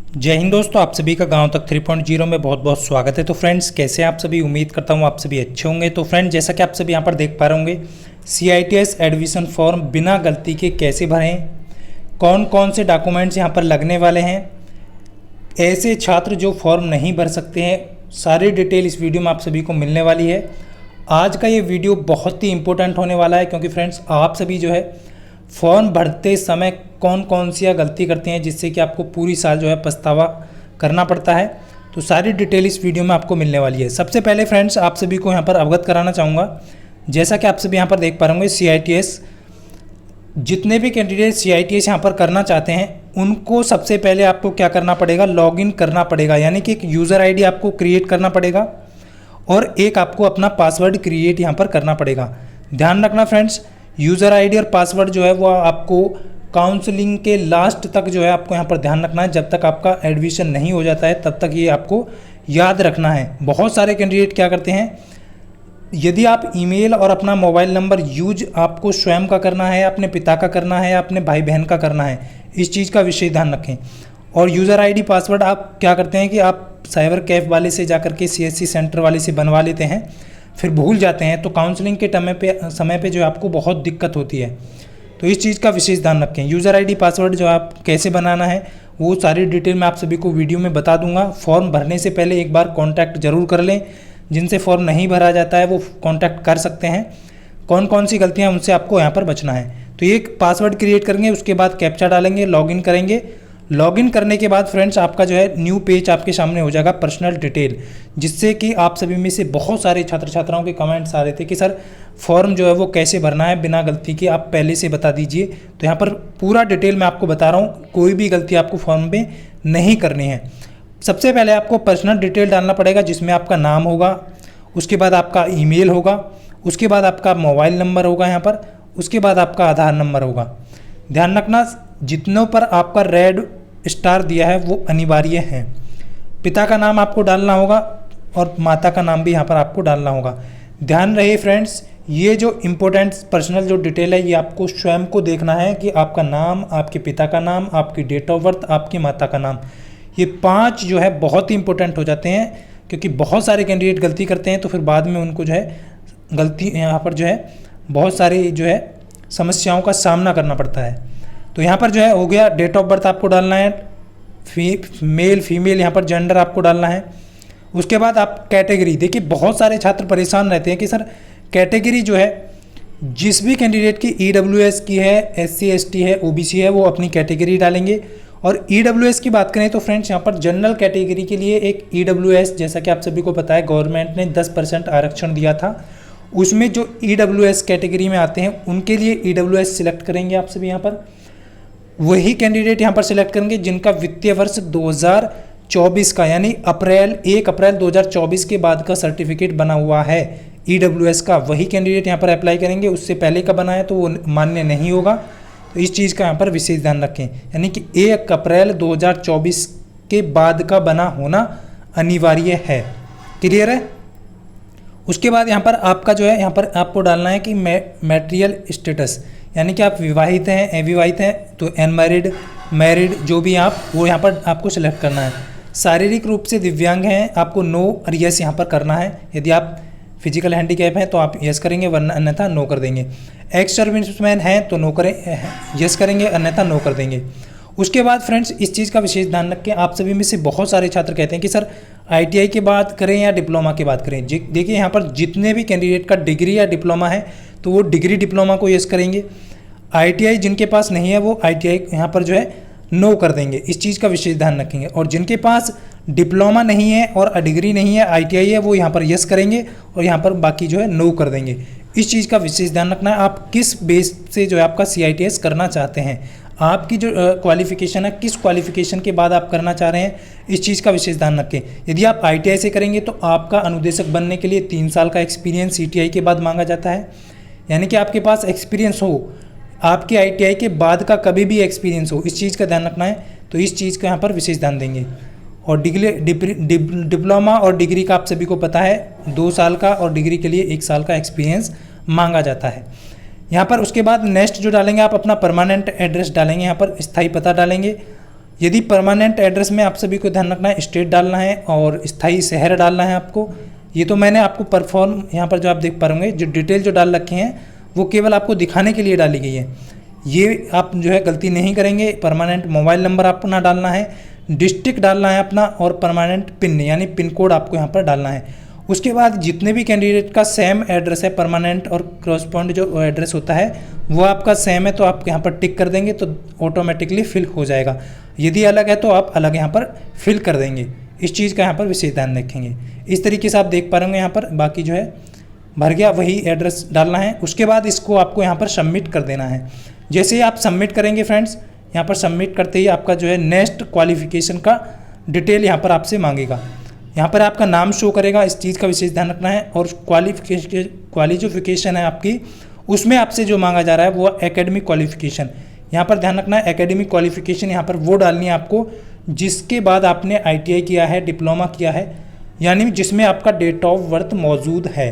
जय हिंद दोस्तों, आप सभी का गांव तक 3.0 में बहुत बहुत स्वागत है। तो फ्रेंड्स, कैसे हैं आप सभी? उम्मीद करता हूं आप सभी अच्छे होंगे। तो फ्रेंड्स, जैसा कि आप सभी यहां पर देख पा रहे होंगे, CITS एडमिशन फॉर्म बिना गलती के कैसे भरें, कौन कौन से डॉक्यूमेंट्स यहां पर लगने वाले हैं, ऐसे छात्र जो फॉर्म नहीं भर सकते हैं, सारी डिटेल इस वीडियो में आप सभी को मिलने वाली है। आज का ये वीडियो बहुत ही इंपॉर्टेंट होने वाला है, क्योंकि फ्रेंड्स आप सभी जो है फॉर्म भरते समय कौन कौन सी गलती करते हैं जिससे कि आपको पूरी साल जो है पछतावा करना पड़ता है। तो सारी डिटेल इस वीडियो में आपको मिलने वाली है। सबसे पहले फ्रेंड्स, आप सभी को यहाँ पर अवगत कराना चाहूँगा, जैसा कि आप सभी यहाँ पर देख पा रहे होंगे, CITS जितने भी कैंडिडेट CITS यहाँ पर करना चाहते हैं उनको सबसे पहले आपको क्या करना पड़ेगा, लॉगिन करना पड़ेगा। यानी कि एक यूज़र ID आपको क्रिएट करना पड़ेगा और एक आपको अपना पासवर्ड क्रिएट यहाँ पर करना पड़ेगा। ध्यान रखना फ्रेंड्स, यूज़र ID और पासवर्ड जो है वो आपको काउंसलिंग के लास्ट तक जो है आपको यहाँ पर ध्यान रखना है। जब तक आपका एडमिशन नहीं हो जाता है तब तक ये आपको याद रखना है। बहुत सारे कैंडिडेट क्या करते हैं, यदि आप ईमेल और अपना मोबाइल नंबर यूज आपको स्वयं का करना है, अपने पिता का करना है, अपने भाई बहन का करना है, इस चीज़ का विशेष ध्यान रखें। और यूज़र ID पासवर्ड आप क्या करते हैं कि आप साइबर कैफ़ वाले से जा करके CSC सेंटर वाले से बनवा लेते हैं, फिर भूल जाते हैं, तो काउंसलिंग के समय पे जो आपको बहुत दिक्कत होती है। तो इस चीज़ का विशेष ध्यान रखें। यूज़र ID पासवर्ड जो आप कैसे बनाना है वो सारी डिटेल मैं आप सभी को वीडियो में बता दूंगा। फॉर्म भरने से पहले एक बार कांटेक्ट जरूर कर लें। जिनसे फॉर्म नहीं भरा जाता है वो कांटेक्ट कर सकते हैं। कौन कौन सी गलतियां उनसे आपको यहाँ पर बचना है। तो एक पासवर्ड क्रिएट करेंगे, उसके बाद कैप्चा डालेंगे, लॉगिन करेंगे। लॉगिन करने के बाद फ्रेंड्स आपका जो है न्यू पेज आपके सामने हो जाएगा, पर्सनल डिटेल, जिससे कि आप सभी में से बहुत सारे छात्र छात्राओं के कमेंट्स आ रहे थे कि सर फॉर्म जो है वो कैसे भरना है बिना गलती के, आप पहले से बता दीजिए। तो यहाँ पर पूरा डिटेल मैं आपको बता रहा हूँ, कोई भी गलती आपको फॉर्म में नहीं करनी है। सबसे पहले आपको पर्सनल डिटेल डालना पड़ेगा, जिसमें आपका नाम होगा, उसके बाद आपका ईमेल होगा, उसके बाद आपका मोबाइल नंबर होगा यहाँ पर, उसके बाद आपका आधार नंबर होगा। ध्यान रखना, जितनों पर आपका रेड स्टार दिया है वो अनिवार्य है। पिता का नाम आपको डालना होगा और माता का नाम भी यहाँ पर आपको डालना होगा। ध्यान रहे फ्रेंड्स, ये जो इम्पोर्टेंट पर्सनल जो डिटेल है ये आपको स्वयं को देखना है कि आपका नाम, आपके पिता का नाम, आपकी डेट ऑफ बर्थ, आपकी माता का नाम, ये 5 जो है बहुत ही इंपॉर्टेंट हो जाते हैं। क्योंकि बहुत सारे कैंडिडेट गलती करते हैं तो फिर बाद में उनको जो है गलती यहाँ पर जो है बहुत सारी जो है समस्याओं का सामना करना पड़ता है। तो यहाँ पर जो है हो गया, डेट ऑफ बर्थ आपको डालना है, मेल फीमेल यहाँ पर जेंडर आपको डालना है। उसके बाद आप कैटेगरी, देखिए बहुत सारे छात्र परेशान रहते हैं कि सर कैटेगरी जो है जिस भी कैंडिडेट की EWS की है, SC ST है, OBC है, वो अपनी कैटेगरी डालेंगे। और EWS की बात करें तो फ्रेंड्स यहाँ पर जनरल कैटेगरी के लिए एक EWS, जैसा कि आप सभी को पता है गवर्नमेंट ने 10% आरक्षण दिया था, उसमें जो EWS कैटेगरी में आते हैं उनके लिए EWS सिलेक्ट करेंगे आप सभी यहाँ पर। वही कैंडिडेट यहाँ पर सिलेक्ट करेंगे जिनका वित्तीय वर्ष 2024 का, यानी 1 अप्रैल 2024 के बाद का सर्टिफिकेट बना हुआ है EWS का, वही कैंडिडेट यहाँ पर अप्लाई करेंगे। उससे पहले का बना है तो वो मान्य नहीं होगा। तो इस चीज़ का यहाँ पर विशेष ध्यान रखें, यानी कि 1 अप्रैल 2024 के बाद का बना होना अनिवार्य है। क्लियर है? उसके बाद यहाँ पर आपका जो है यहाँ पर आपको डालना है कि मैट्रियल स्टेटस, यानी कि आप विवाहित हैं, अविवाहित हैं, तो अनमैरिड, मैरिड, जो भी आप वो यहाँ पर आपको सिलेक्ट करना है। शारीरिक रूप से दिव्यांग हैं, आपको नो और यस यहाँ पर करना है। यदि आप फिजिकल हैंडीकैप हैं तो आप यस करेंगे, वरना अन्यथा नो कर देंगे। एक्स सर्विसमैन हैं तो नो करें, यस करेंगे, अन्यथा नो कर देंगे। उसके बाद फ्रेंड्स इस चीज़ का विशेष ध्यान रखें, आप सभी में से बहुत सारे छात्र कहते हैं कि सर ITI की बात करें या डिप्लोमा की बात करें। देखिए यहाँ पर जितने भी कैंडिडेट का डिग्री या डिप्लोमा है तो वो डिग्री डिप्लोमा को यस करेंगे। ITI जिनके पास नहीं है वो ITI यहाँ पर जो है नो कर देंगे। इस चीज़ का विशेष ध्यान रखेंगे। और जिनके पास डिप्लोमा नहीं है और डिग्री नहीं है, ITI है, वो यहाँ पर यस करेंगे और यहाँ पर बाकी जो है नो कर देंगे। इस चीज़ का विशेष ध्यान रखना है, आप किस बेस से जो है आपका CITS करना चाहते हैं, आपकी जो क्वालिफिकेशन है किस क्वालिफिकेशन के बाद आप करना चाह रहे हैं, इस चीज़ का विशेष ध्यान रखें। यदि आप ITI से करेंगे तो आपका अनुदेशक बनने के लिए 3 साल का एक्सपीरियंस CTI के बाद मांगा जाता है, यानी कि आपके पास एक्सपीरियंस हो, आपके ITI के बाद का कभी भी एक्सपीरियंस हो, इस चीज़ का ध्यान रखना है। तो इस चीज़ का यहाँ पर विशेष ध्यान देंगे। और डिप्लोमा और डिग्री का आप सभी को पता है 2 साल का, और डिग्री के लिए 1 साल का एक्सपीरियंस मांगा जाता है यहाँ पर। उसके बाद नेक्स्ट जो डालेंगे आप अपना परमानेंट एड्रेस डालेंगे, यहाँ पर स्थायी पता डालेंगे। यदि परमानेंट एड्रेस में आप सभी को ध्यान रखना है स्टेट डालना है और स्थायी शहर डालना है आपको। ये तो मैंने आपको परफॉर्म यहाँ पर जो आप देख पा रहे जो डिटेल जो डाल रखे हैं वो केवल आपको दिखाने के लिए डाली गई है। ये आप जो है गलती नहीं करेंगे। परमानेंट मोबाइल नंबर अपना डालना है, डिस्ट्रिक्ट डालना है अपना, और परमानेंट पिन यानी पिन कोड आपको यहाँ पर डालना है। उसके बाद जितने भी कैंडिडेट का सेम एड्रेस है, परमानेंट और क्रॉसपॉन्ड जो एड्रेस होता है वो आपका सेम है, तो आप यहाँ पर टिक कर देंगे तो ऑटोमेटिकली फिल हो जाएगा। यदि अलग है तो आप अलग यहाँ पर फिल कर देंगे। इस चीज़ का यहाँ पर विशेष ध्यान रखेंगे। इस तरीके से आप देख पा रहे होंगे यहाँ पर बाकी जो है भर गया, वही एड्रेस डालना है। उसके बाद इसको आपको यहाँ पर सबमिट कर देना है। जैसे ही आप सबमिट करेंगे फ्रेंड्स, यहाँ पर सबमिट करते ही आपका जो है नेक्स्ट क्वालिफिकेशन का डिटेल यहाँ पर आपसे मांगेगा। यहाँ पर आपका नाम शो करेगा, इस चीज़ का विशेष ध्यान रखना है। और क्वालिफिकेशन है आपकी, उसमें आपसे जो मांगा जा रहा है वो एकेडमिक क्वालिफिकेशन। यहाँ पर ध्यान रखना है एकेडमिक क्वालिफिकेशन यहाँ पर वो डालनी है आपको जिसके बाद आपने ITI किया है, डिप्लोमा किया है, यानी जिसमें आपका डेट ऑफ बर्थ मौजूद है।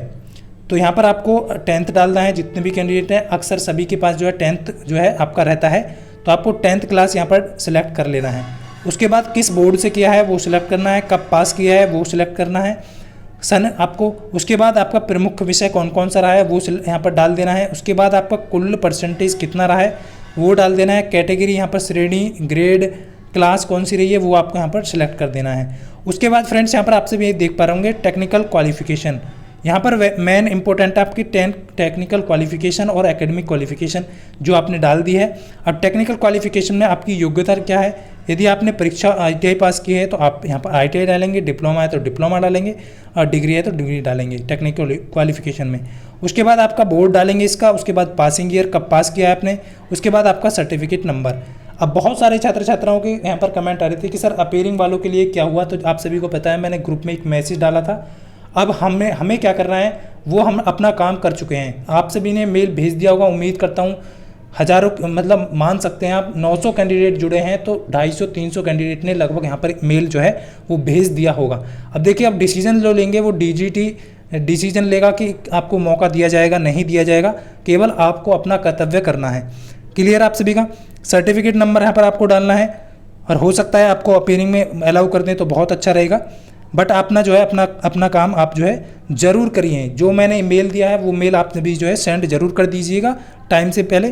तो यहाँ पर आपको 10th डालना है। जितने भी कैंडिडेट हैं अक्सर सभी के पास जो है 10th जो है आपका रहता है, तो आपको 10th क्लास यहाँ पर सिलेक्ट कर लेना है। उसके बाद किस बोर्ड से किया है वो सिलेक्ट करना है, कब पास किया है वो सिलेक्ट करना है, सन आपको। उसके बाद आपका प्रमुख विषय कौन कौन सा रहा है वो यहाँ पर डाल देना है। उसके बाद आपका कुल परसेंटेज कितना रहा है वो डाल देना है। कैटेगरी यहाँ पर श्रेणी, ग्रेड, क्लास कौन सी रही है वो आपको यहाँ पर सिलेक्ट कर देना है। उसके बाद फ्रेंड्स यहाँ पर आपसे भी देख पा रहे होंगे टेक्निकल क्वालिफिकेशन। यहाँ पर मेन इंपॉर्टेंट है आपकी टेक्निकल क्वालिफिकेशन और एकेडमिक क्वालिफिकेशन जो आपने डाल दी है। अब टेक्निकल क्वालिफिकेशन में आपकी योग्यता क्या है। यदि आपने परीक्षा ITI पास की है तो आप यहाँ पर ITI डालेंगे, डिप्लोमा है तो डिप्लोमा डालेंगे, और डिग्री है तो डिग्री डालेंगे टेक्निकल क्वालिफिकेशन में। उसके बाद आपका बोर्ड डालेंगे इसका, उसके बाद पासिंग ईयर कब पास किया है आपने, उसके बाद आपका सर्टिफिकेट नंबर। अब बहुत सारे छात्र छात्राओं के यहाँ पर कमेंट आ रहे थे कि सर अपीयरिंग वालों के लिए क्या हुआ, तो आप सभी को पता है मैंने ग्रुप में एक मैसेज डाला था। अब हमें क्या करना है वो हम अपना काम कर चुके हैं। आप सभी ने मेल भेज दिया होगा, उम्मीद करता हूँ हज़ारों मतलब मान सकते हैं आप 900 कैंडिडेट जुड़े हैं तो 250-300 कैंडिडेट ने लगभग यहाँ पर मेल जो है वो भेज दिया होगा। अब देखिए अब डिसीजन जो लेंगे वो DGT डिसीजन लेगा कि आपको मौका दिया जाएगा नहीं दिया जाएगा, केवल आपको अपना कर्तव्य करना है। क्लियर आप सभी का। सर्टिफिकेट नंबर यहाँ पर आपको डालना है, और हो सकता है आपको अपीयरिंग में अलाउ कर दें तो बहुत अच्छा रहेगा, बट अपना जो है अपना काम आप जो है ज़रूर करिए। जो मैंने ईमेल दिया है वो मेल आप भी जो है सेंड जरूर कर दीजिएगा टाइम से पहले।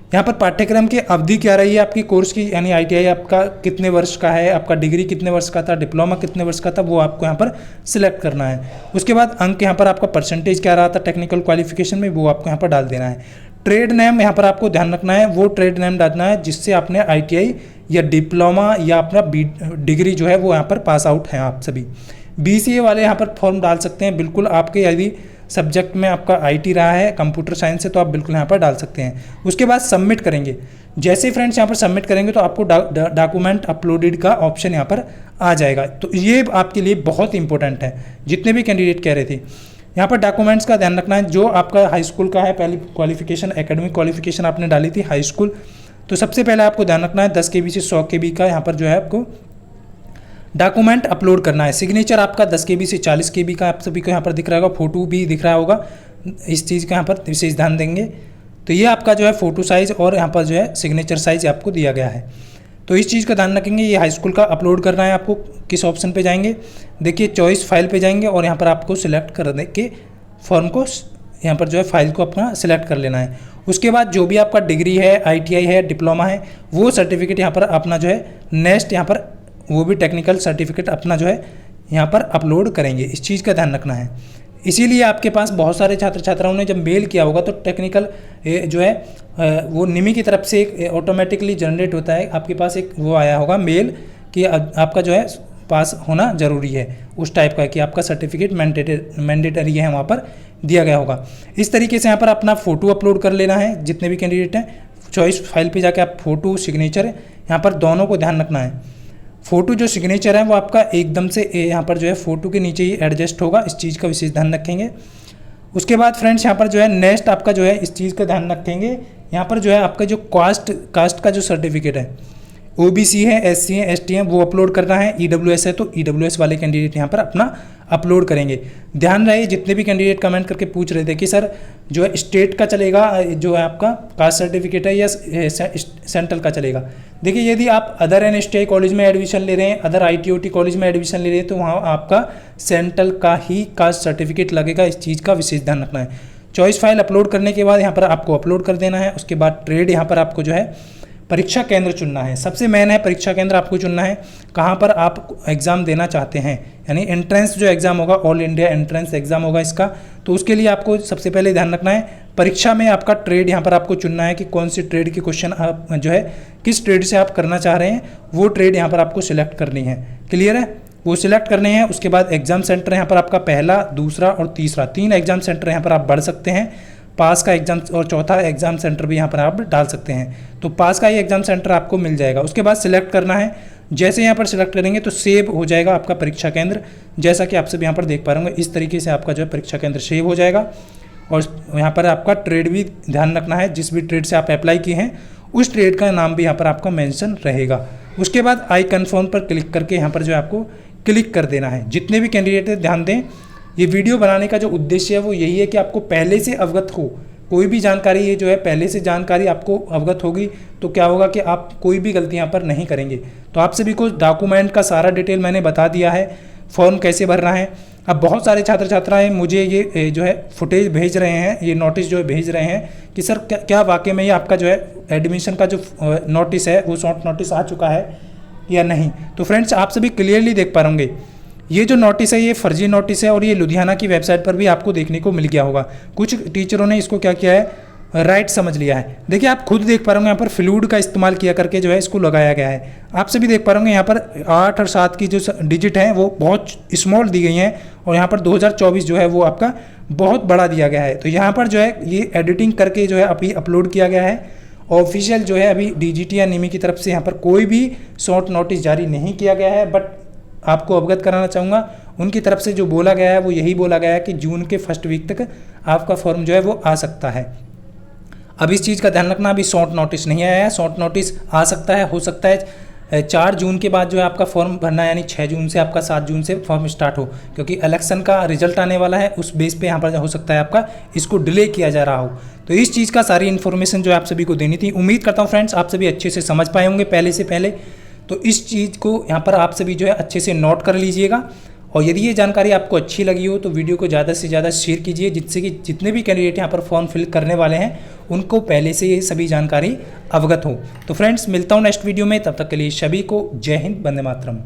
यहाँ पर पाठ्यक्रम की अवधि क्या रही है आपकी कोर्स की, यानी ITI आपका कितने वर्ष का है, आपका डिग्री कितने वर्ष का था, डिप्लोमा कितने वर्ष का था, वो आपको यहाँ पर सिलेक्ट करना है। उसके बाद अंक यहाँ पर आपका परसेंटेज क्या रहा था टेक्निकल क्वालिफिकेशन में वो आपको यहाँ पर डाल देना है। ट्रेड नेम यहाँ पर आपको ध्यान रखना है, वो ट्रेड नेम डालना है जिससे आपने ITI या डिप्लोमा या अपना डिग्री जो है वो यहाँ पर पास आउट हैं आप सभी। BCA वाले यहाँ पर फॉर्म डाल सकते हैं बिल्कुल, आपके यदि सब्जेक्ट में आपका IT रहा है कंप्यूटर साइंस से तो आप बिल्कुल यहाँ पर डाल सकते हैं। उसके बाद सबमिट करेंगे। जैसे फ्रेंड्स यहाँ पर सबमिट करेंगे तो आपको डॉक्यूमेंट अपलोडेड का ऑप्शन यहाँ पर आ जाएगा। तो ये आपके लिए बहुत इंपॉर्टेंट है, जितने भी कैंडिडेट कह रहे थे। यहाँ पर डॉक्यूमेंट्स का ध्यान रखना है। जो आपका हाई स्कूल का है, पहली क्वालिफिकेशन एकेडमिक क्वालिफिकेशन आपने डाली थी हाई स्कूल, तो सबसे पहले आपको ध्यान रखना है 10 KB से 100 KB का यहाँ पर जो है आपको डॉक्यूमेंट अपलोड करना है। सिग्नेचर आपका 10 KB से 40 KB का आप सभी को यहाँ पर दिख रहा होगा, फोटो भी दिख रहा होगा। इस चीज़ का यहाँ पर विशेष ध्यान देंगे। तो ये आपका जो है फ़ोटो साइज़ और यहाँ पर जो है सिग्नेचर साइज़ आपको दिया गया है, तो इस चीज़ का ध्यान रखेंगे। ये हाई स्कूल का अपलोड करना है आपको। किस ऑप्शन पे जाएंगे, देखिए चॉइस फाइल पे जाएंगे और यहाँ पर आपको सिलेक्ट करने के फॉर्म को यहाँ पर जो है फाइल को अपना सिलेक्ट कर लेना है। उसके बाद जो भी आपका डिग्री है, ITI है, डिप्लोमा है, वो सर्टिफिकेट यहाँ पर अपना जो है नेक्स्ट यहाँ पर वो भी टेक्निकल सर्टिफिकेट अपना जो है यहाँ पर अपलोड करेंगे। इस चीज़ का ध्यान रखना है। इसीलिए आपके पास बहुत सारे छात्र छात्राओं ने जब मेल किया होगा तो टेक्निकल जो है वो निमी की तरफ से एक ऑटोमेटिकली जनरेट होता है, आपके पास एक वो आया होगा मेल कि आपका जो है पास होना ज़रूरी है, उस टाइप का कि आपका सर्टिफिकेट मैंडेटरी है, वहाँ पर दिया गया होगा। इस तरीके से यहाँ पर अपना फ़ोटो अपलोड कर लेना है। जितने भी कैंडिडेट हैं चॉइस फाइल पे जाके आप फ़ोटो सिग्नेचर यहाँ पर दोनों को ध्यान रखना है। फ़ोटो जो सिग्नेचर है वो आपका एकदम से यहाँ पर जो है फ़ोटो के नीचे ही एडजस्ट होगा, इस चीज़ का विशेष ध्यान रखेंगे। उसके बाद फ्रेंड्स यहाँ पर जो है नेक्स्ट आपका जो है इस चीज़ का ध्यान रखेंगे, यहाँ पर जो है आपका जो कास्ट का जो सर्टिफिकेट है, OBC है, SC है, ST है, वो अपलोड करना है। EWS है तो EWS वाले कैंडिडेट यहाँ पर अपना अपलोड करेंगे। ध्यान रहे जितने भी कैंडिडेट कमेंट करके पूछ रहे थे कि सर जो है स्टेट का चलेगा, जो है आपका कास्ट सर्टिफिकेट है, या सेंट्रल का चलेगा। देखिए यदि आप अदर NSTI कॉलेज में एडमिशन ले रहे हैं, अदर ITOT कॉलेज में एडमिशन ले रहे हैं, तो वहाँ आपका सेंट्रल का ही कास्ट सर्टिफिकेट लगेगा। इस चीज़ का विशेष ध्यान रखना है। चॉइस फाइल अपलोड करने के बाद यहाँ पर आपको अपलोड कर देना है। उसके बाद ट्रेड यहाँ पर आपको जो है परीक्षा केंद्र चुनना है। सबसे मेन है परीक्षा केंद्र आपको चुनना है कहाँ पर आप एग्ज़ाम देना चाहते हैं, यानी एंट्रेंस जो एग्ज़ाम होगा, ऑल इंडिया एंट्रेंस एग्ज़ाम होगा इसका। तो उसके लिए आपको सबसे पहले ध्यान रखना है परीक्षा में आपका ट्रेड यहाँ पर आपको चुनना है कि कौन सी ट्रेड की क्वेश्चन आप जो है किस ट्रेड से आप करना चाह रहे हैं, वो ट्रेड यहाँ पर आपको सिलेक्ट करनी है। क्लियर है, वो सिलेक्ट करने हैं। उसके बाद एग्जाम सेंटर यहाँ पर आपका पहला, दूसरा और तीसरा 3 एग्जाम सेंटर यहाँ पर आप बढ़ सकते हैं। पास का एग्जाम और चौथा एग्जाम सेंटर भी यहाँ पर आप डाल सकते हैं। तो पास का ही एग्जाम सेंटर आपको मिल जाएगा। उसके बाद सिलेक्ट करना है। जैसे यहाँ पर सिलेक्ट करेंगे तो सेव हो जाएगा आपका परीक्षा केंद्र। जैसा कि आप सब यहाँ पर देख पा रहे होंगे, इस तरीके से आपका जो है परीक्षा केंद्र सेव हो जाएगा। और यहाँ पर आपका ट्रेड भी ध्यान रखना है, जिस भी ट्रेड से आप अप्लाई किए हैं उस ट्रेड का नाम भी यहाँ पर आपका मेंशन रहेगा। उसके बाद आई कन्फर्म पर क्लिक करके यहाँ पर जो है आपको क्लिक कर देना है। जितने भी कैंडिडेट हैं ध्यान दें, ये वीडियो बनाने का जो उद्देश्य है वो यही है कि आपको पहले से अवगत हो। कोई भी जानकारी ये जो है पहले से जानकारी आपको अवगत होगी तो क्या होगा कि आप कोई भी गलती यहाँ पर नहीं करेंगे। तो आप सभी को डॉक्यूमेंट का सारा डिटेल मैंने बता दिया है, फॉर्म कैसे भरना है। अब बहुत सारे छात्र छात्राएं मुझे ये जो है फुटेज भेज रहे हैं, ये नोटिस जो है भेज रहे हैं कि सर क्या वाकई में ये आपका जो है एडमिशन का जो नोटिस है वो शॉर्ट नोटिस आ चुका है या नहीं। तो फ्रेंड्स आप सभी क्लियरली देख पा होंगे, ये जो नोटिस है ये फर्जी नोटिस है और ये लुधियाना की वेबसाइट पर भी आपको देखने को मिल गया होगा। कुछ टीचरों ने इसको क्या किया है, राइट समझ लिया है। देखिए आप खुद देख पा रहे होंगे यहाँ पर फ्लूड का इस्तेमाल किया करके जो है इसको लगाया गया है। आप सभी देख पा रहे होंगे यहाँ पर 8 और 7 की जो डिजिट हैं वो बहुत स्मॉल दी गई हैं और यहाँ पर 2024 जो है वो आपका बहुत बड़ा दिया गया है। तो यहाँ पर जो है ये एडिटिंग करके जो है अभी अपलोड किया गया है। ऑफिशियल जो है अभी DGT या निमी की तरफ से यहाँ पर कोई भी शॉर्ट नोटिस जारी नहीं किया गया है, बट आपको अवगत कराना चाहूँगा उनकी तरफ से जो बोला गया है वो यही बोला गया है कि जून के फर्स्ट वीक तक आपका फॉर्म जो है वो आ सकता है। अब इस चीज़ का ध्यान रखना, अभी शॉर्ट नोटिस नहीं आया है। शॉर्ट नोटिस आ सकता है, हो सकता है 4 जून के बाद जो है आपका फॉर्म भरना, यानी 6 जून से आपका 7 जून से फॉर्म स्टार्ट हो, क्योंकि इलेक्शन का रिजल्ट आने वाला है। उस बेस पे यहाँ पर हो सकता है आपका इसको डिले किया जा रहा हो। तो इस चीज़ का सारी इन्फॉर्मेशन जो है आप सभी को देनी थी। उम्मीद करता हूँ फ्रेंड्स आप सभी अच्छे से समझ पाए होंगे पहले से पहले। तो इस चीज़ को यहाँ पर आप सभी जो है अच्छे से नोट कर लीजिएगा। और यदि ये जानकारी आपको अच्छी लगी हो तो वीडियो को ज़्यादा से ज़्यादा शेयर कीजिए, जिससे कि जितने भी कैंडिडेट यहाँ पर फॉर्म फिल करने वाले हैं उनको पहले से ये सभी जानकारी अवगत हो। तो फ्रेंड्स मिलता हूँ नेक्स्ट वीडियो में, तब तक के लिए सभी को जय हिंद, वंदे मातरम।